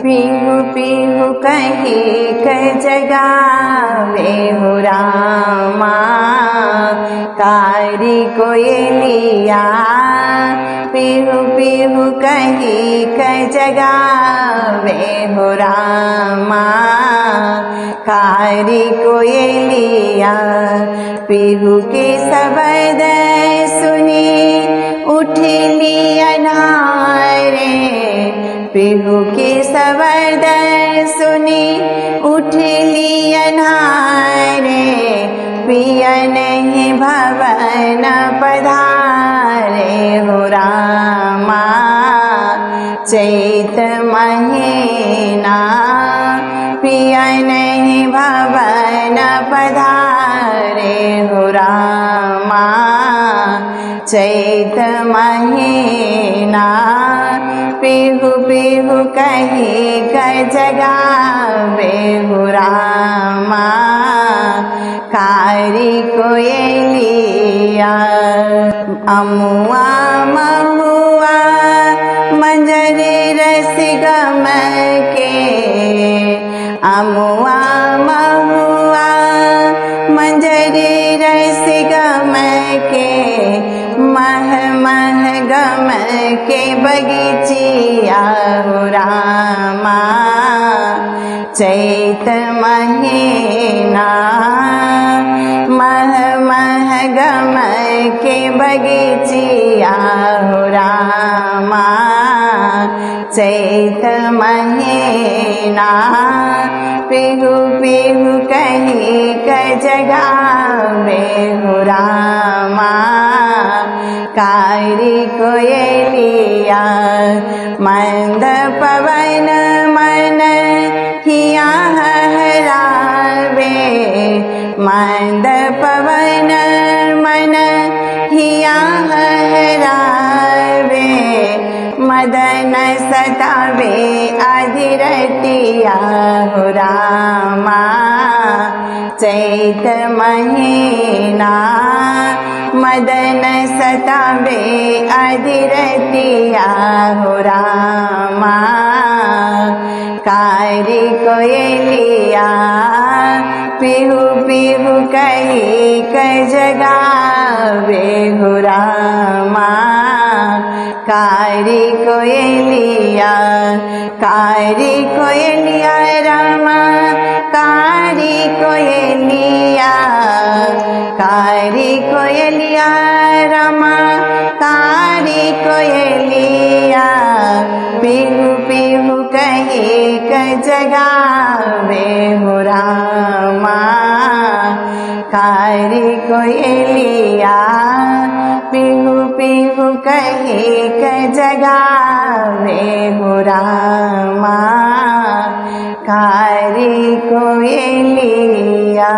पीहू पीहू कही कर जगावे हो रामा, कारी कोयलिया पीहू पीहू कही कर जगावे हो रामा, कारी कोयलिया पीहू के शब्द सुनी उठली अनारे, पीहू के शब्द सुनी उठली अनारे, पिया नहीं भवन पधारे हो रामा, चैत महीना पिया नहीं भवन पधारे हो रामा, चैत महीना पीहू पीहू कही कर जगावे हो रामा, कारी कोयलिया अमुआ महुआ मंजरी रस गम के, अमुआ महुआ मंजरी रस गम के, मह मह गम के बगीचिया हो रामा, चैत महीना मह मह गम के बगीचिया हो रामा, चैत महीना पीहू पीहू कही कर जगावे हो रामा, कारी कोयलिया मंद पवन मन हिया हरावे, मंद पवन मन हिया हरावे, मदन सतावे अधिरतिया हो रामा, चैत महीना मदन सतावे अधिरतिया हो रामा, कारी कोयलिया पीहू पीहू कही कर जगावे हो रामा, कारी कोयलिया रामा, कारी कोयलिया, कारी कोयलिया रामा, कारी कोयलिया पीहू पीहू कही कर जगावे हो रामा, कारी कोयलिया पीहू पीहू कही कर जगावे हो रामा, कारी कोयलिया।